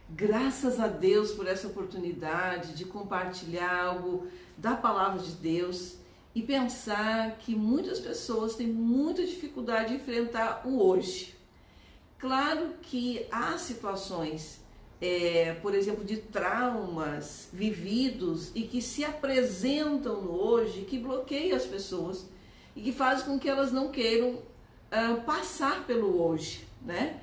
Graças a Deus por essa oportunidade de compartilhar algo da palavra de Deus e pensar que muitas pessoas têm muita dificuldade de enfrentar o hoje. Claro que há situações, por exemplo, de traumas vividos e que se apresentam no hoje, que bloqueiam as pessoas e que fazem com que elas não queiram passar pelo hoje, né?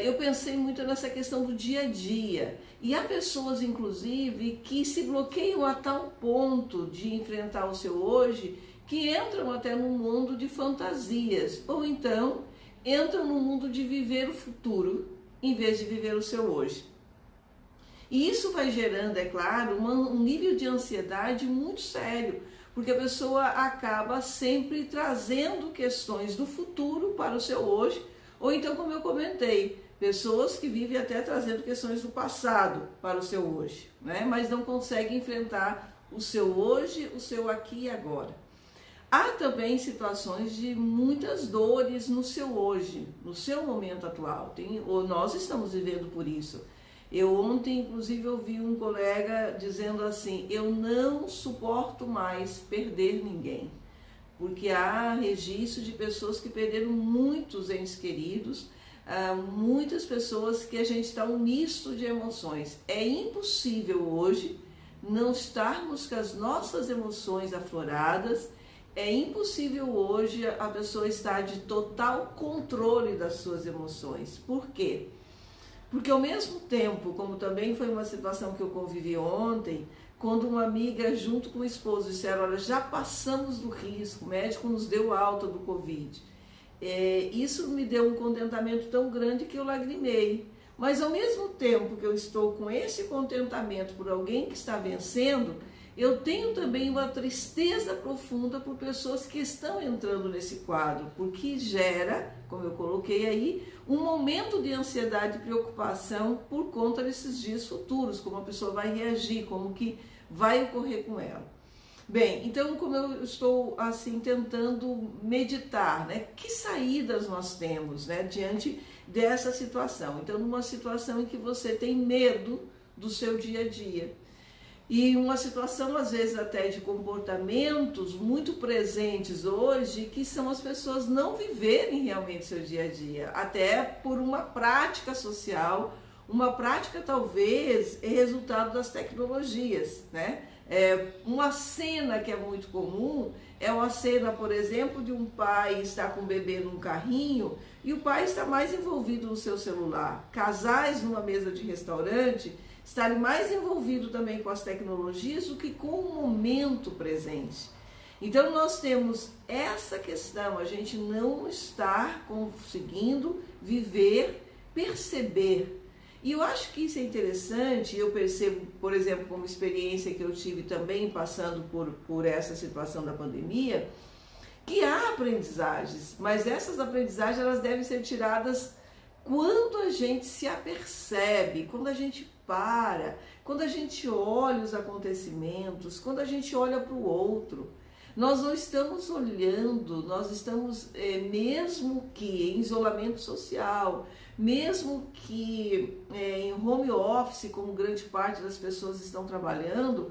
Eu pensei muito nessa questão do dia a dia e há pessoas, inclusive, que se bloqueiam a tal ponto de enfrentar o seu hoje que entram até no mundo de fantasias ou então entram no mundo de viver o futuro em vez de viver o seu hoje. E isso vai gerando, é claro, um nível de ansiedade muito sério, porque a pessoa acaba sempre trazendo questões do futuro para o seu hoje, ou então, como eu comentei, pessoas que vivem até trazendo questões do passado para o seu hoje, né? Mas não conseguem enfrentar o seu hoje, o seu aqui e agora. Há também situações de muitas dores no seu hoje, no seu momento atual. Nós estamos vivendo por isso. Eu ontem, inclusive, ouvi um colega dizendo assim: eu não suporto mais perder ninguém. Porque há registro de pessoas que perderam muitos entes queridos, muitas pessoas que a gente está um misto de emoções. É impossível hoje não estarmos com as nossas emoções afloradas, é impossível hoje a pessoa estar de total controle das suas emoções. Por quê? Porque ao mesmo tempo, como também foi uma situação que eu convivi ontem, quando uma amiga junto com o esposo disseram: olha, já passamos do risco, o médico nos deu alta do Covid. Isso me deu um contentamento tão grande que eu lagrimei. Mas ao mesmo tempo que eu estou com esse contentamento por alguém que está vencendo, eu tenho também uma tristeza profunda por pessoas que estão entrando nesse quadro, porque gera, como eu coloquei aí, um momento de ansiedade e preocupação por conta desses dias futuros, como a pessoa vai reagir, como que vai ocorrer com ela. Bem, então, como eu estou assim tentando meditar, né, que saídas nós temos, né, diante dessa situação? Então, numa situação em que você tem medo do seu dia a dia, e uma situação, às vezes, até de comportamentos muito presentes hoje, que são as pessoas não viverem realmente seu dia a dia, até por uma prática social, uma prática talvez resultado das tecnologias, né? Uma cena que é muito comum é uma cena, por exemplo, de um pai estar com o bebê num carrinho e o pai está mais envolvido no seu celular. Casais numa mesa de restaurante estarem mais envolvidos também com as tecnologias do que com o momento presente. Então nós temos essa questão, a gente não está conseguindo viver, perceber. E eu acho que isso é interessante, eu percebo, por exemplo, como experiência que eu tive também passando por essa situação da pandemia, que há aprendizagens, mas essas aprendizagens elas devem ser tiradas quando a gente se apercebe, quando a gente para, quando a gente olha os acontecimentos, quando a gente olha para o outro. Nós não estamos olhando, nós estamos, mesmo que em isolamento social, mesmo que em home office, como grande parte das pessoas estão trabalhando,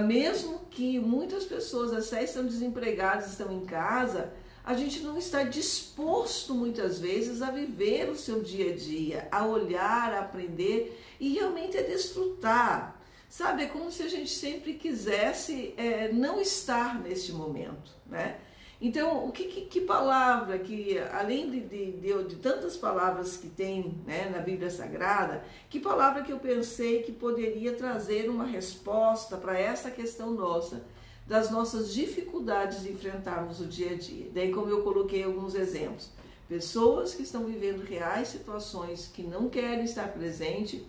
mesmo que muitas pessoas até estão desempregadas, estão em casa, a gente não está disposto muitas vezes a viver o seu dia a dia, a olhar, a aprender e realmente a desfrutar. Sabe, é como se a gente sempre quisesse não estar neste momento, né? Então, que palavra, que além de tantas palavras que tem, né, na Bíblia Sagrada, que palavra que eu pensei que poderia trazer uma resposta para essa questão nossa, das nossas dificuldades de enfrentarmos o dia a dia. Daí, como eu coloquei alguns exemplos, pessoas que estão vivendo reais situações que não querem estar presente,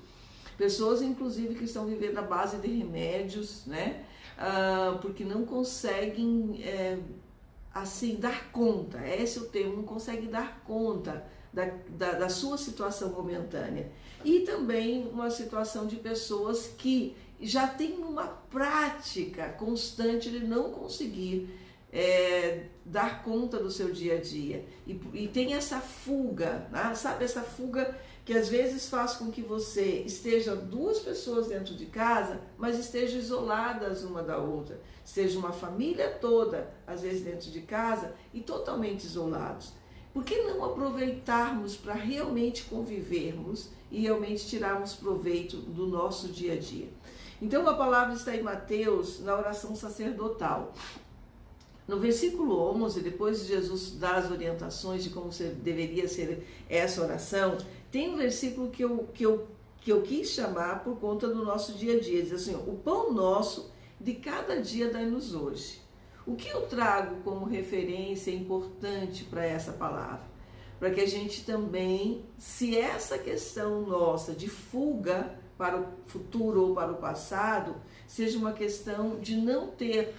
pessoas, inclusive, que estão vivendo à base de remédios, né? Porque não conseguem, assim, dar conta. Esse é o termo, não conseguem dar conta da sua situação momentânea. E também uma situação de pessoas que já têm uma prática constante de não conseguir dar conta do seu dia a dia. E tem essa fuga, né? Sabe, essa fuga que às vezes faz com que você esteja 2 pessoas dentro de casa, mas estejam isoladas uma da outra. Seja uma família toda, às vezes dentro de casa, e totalmente isolados. Por que não aproveitarmos para realmente convivermos e realmente tirarmos proveito do nosso dia a dia? Então a palavra está em Mateus, na oração sacerdotal. No versículo 11, depois de Jesus dar as orientações de como deveria ser essa oração, tem um versículo que eu quis chamar por conta do nosso dia a dia. Diz assim: o pão nosso de cada dia dai-nos hoje. O que eu trago como referência importante para essa palavra? Para que a gente também, se essa questão nossa de fuga para o futuro ou para o passado, seja uma questão de não ter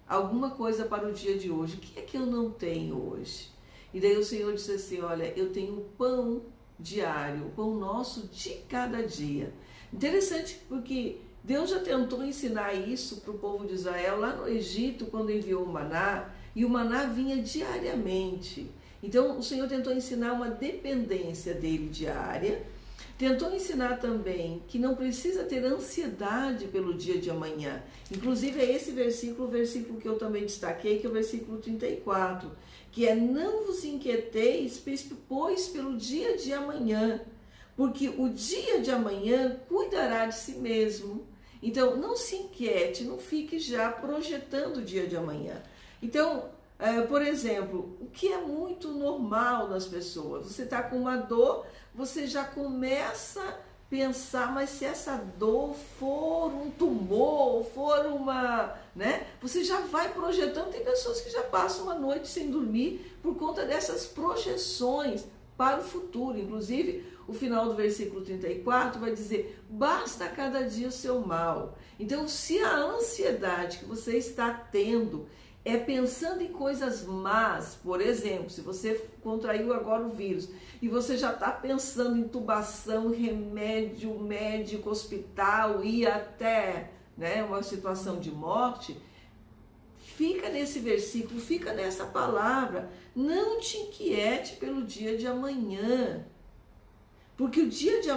alguma coisa para o dia de hoje. O que é que eu não tenho hoje? E daí o Senhor disse assim: olha, eu tenho o pão diário, o pão nosso de cada dia. Interessante, porque Deus já tentou ensinar isso para o povo de Israel lá no Egito, quando enviou o maná, e o maná vinha diariamente. Então o Senhor tentou ensinar uma dependência dele diária, tentou ensinar também que não precisa ter ansiedade pelo dia de amanhã. Inclusive é esse versículo, o versículo que eu também destaquei, que é o versículo 34, que é: não vos inquieteis, pois pelo dia de amanhã, porque o dia de amanhã cuidará de si mesmo. Então não se inquiete, não fique já projetando o dia de amanhã. Então, por exemplo, o que é muito normal nas pessoas, você está com uma dor, você já começa a pensar: mas se essa dor for um tumor, for uma, né? Você já vai projetando. Tem pessoas que já passam uma noite sem dormir por conta dessas projeções para o futuro. Inclusive, o final do versículo 34 vai dizer: basta cada dia o seu mal. Então, se a ansiedade que você está tendo é pensando em coisas más, por exemplo, se você contraiu agora o vírus e você já está pensando em intubação, remédio, médico, hospital e até, né, uma situação de morte, fica nesse versículo, fica nessa palavra: não te inquiete pelo dia de amanhã, porque o dia de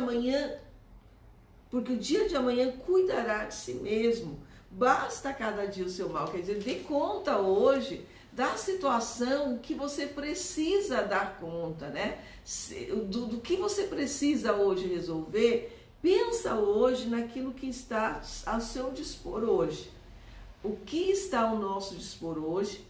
amanhã cuidará de si mesmo. Basta cada dia o seu mal. Quer dizer, dê conta hoje da situação que você precisa dar conta, né? Do que você precisa hoje resolver. Pensa hoje naquilo que está ao seu dispor hoje. O que está ao nosso dispor hoje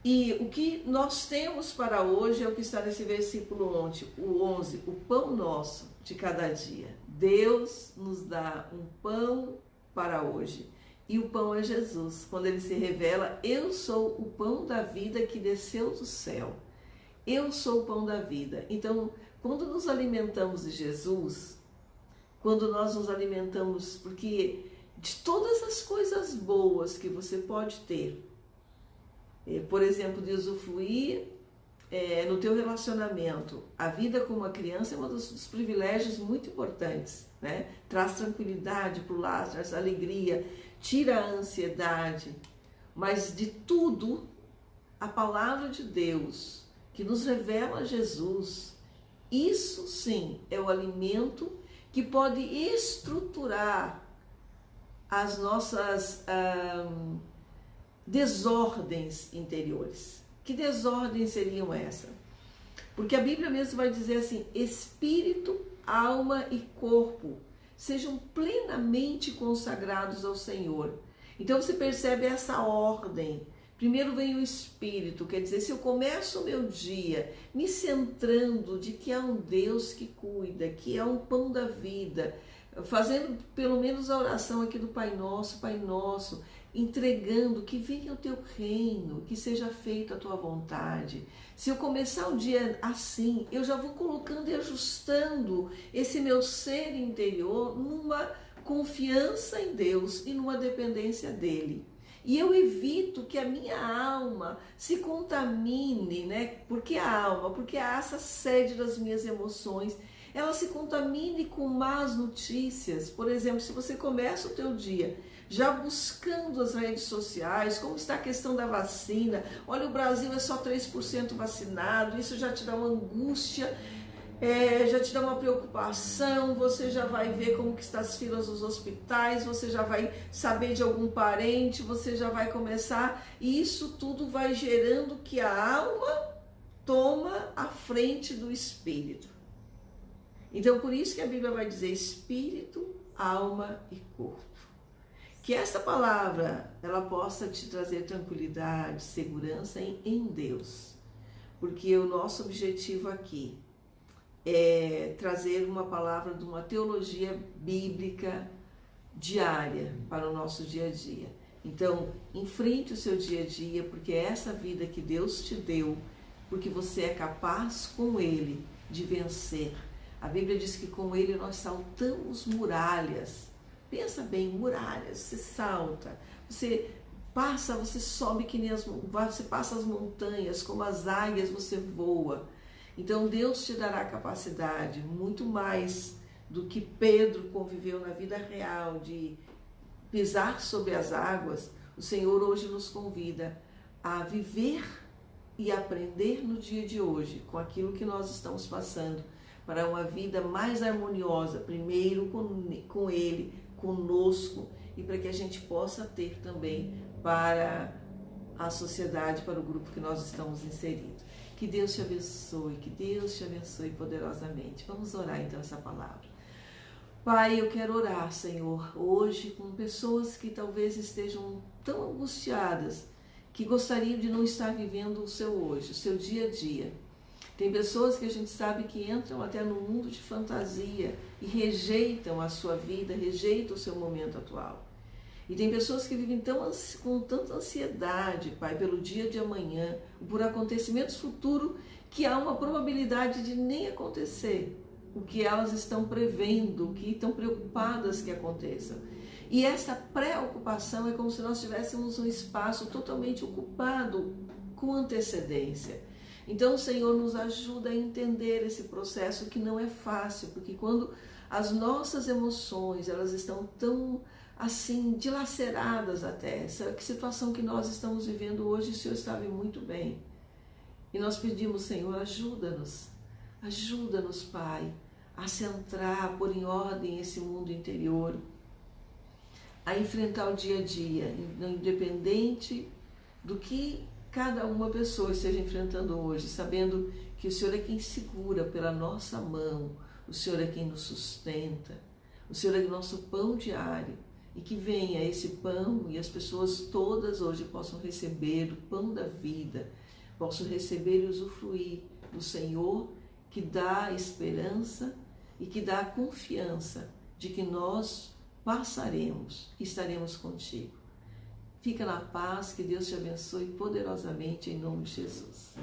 e o que nós temos para hoje é o que está nesse versículo 11, o pão nosso de cada dia. Deus nos dá um pão para hoje. E o pão é Jesus. Quando ele se revela: eu sou o pão da vida que desceu do céu. Eu sou o pão da vida. Então, quando nos alimentamos de Jesus, quando nós nos alimentamos, porque de todas as coisas boas que você pode ter, por exemplo, de usufruir no teu relacionamento, a vida com uma criança é um dos privilégios muito importantes, né? Traz tranquilidade para o lar, traz alegria, tira a ansiedade. Mas de tudo, a palavra de Deus que nos revela Jesus, isso sim é o alimento que pode estruturar as nossas desordens interiores. Que desordens seriam essas? Porque a Bíblia mesmo vai dizer assim: espírito, alma e corpo sejam plenamente consagrados ao Senhor. Então você percebe essa ordem. Primeiro vem o espírito, quer dizer, se eu começo o meu dia me centrando de que há um Deus que cuida, que é um pão da vida, fazendo pelo menos a oração aqui do Pai Nosso, entregando que venha o teu reino, que seja feita a tua vontade. Se eu começar o dia assim, eu já vou colocando e ajustando esse meu ser interior numa confiança em Deus e numa dependência dele. E eu evito que a minha alma se contamine, né? Porque a alma, porque essa sede das minhas emoções, ela se contamine com más notícias. Por exemplo, se você começa o teu dia já buscando as redes sociais, como está a questão da vacina, olha, o Brasil é só 3% vacinado, isso já te dá uma angústia. já te dá uma preocupação, você já vai ver como que estão as filas dos hospitais, você já vai saber de algum parente, você já vai começar, e isso tudo vai gerando que a alma toma a frente do espírito. Então, por isso que a Bíblia vai dizer espírito, alma e corpo. Que essa palavra, ela possa te trazer tranquilidade, segurança em Deus. Porque o nosso objetivo aqui é trazer uma palavra de uma teologia bíblica diária para o nosso dia a dia. Então, enfrente o seu dia a dia, porque é essa vida que Deus te deu, porque você é capaz com Ele de vencer. A Bíblia diz que com Ele nós saltamos muralhas. Pensa bem, muralhas, você salta, você passa, você sobe que nem você passa as montanhas, como as águias você voa. Então Deus te dará capacidade, muito mais do que Pedro conviveu na vida real, de pisar sobre as águas. O Senhor hoje nos convida a viver e aprender no dia de hoje, com aquilo que nós estamos passando, para uma vida mais harmoniosa, primeiro com Ele, conosco, e para que a gente possa ter também para a sociedade, para o grupo que nós estamos inseridos. Que Deus te abençoe, que Deus te abençoe poderosamente. Vamos orar então essa palavra. Pai, eu quero orar, Senhor, hoje com pessoas que talvez estejam tão angustiadas, que gostariam de não estar vivendo o seu hoje, o seu dia a dia. Tem pessoas que a gente sabe que entram até no mundo de fantasia e rejeitam a sua vida, rejeitam o seu momento atual. E tem pessoas que vivem com tanta ansiedade, Pai, pelo dia de amanhã, por acontecimentos futuros que há uma probabilidade de nem acontecer o que elas estão prevendo, o que estão preocupadas que aconteça. E essa preocupação é como se nós tivéssemos um espaço totalmente ocupado com antecedência. Então, o Senhor nos ajuda a entender esse processo que não é fácil, porque quando as nossas emoções, elas estão tão assim, dilaceradas até, essa situação que nós estamos vivendo hoje, o Senhor sabe muito bem. E nós pedimos, Senhor, ajuda-nos, Pai, a centrar, a pôr em ordem esse mundo interior, a enfrentar o dia a dia, independente do que cada uma pessoa esteja enfrentando hoje, sabendo que o Senhor é quem segura pela nossa mão, o Senhor é quem nos sustenta, o Senhor é o nosso pão diário, e que venha esse pão e as pessoas todas hoje possam receber o pão da vida, possam receber e usufruir do Senhor, que dá esperança e que dá confiança de que nós passaremos e estaremos contigo. Fica na paz, que Deus te abençoe poderosamente em nome de Jesus.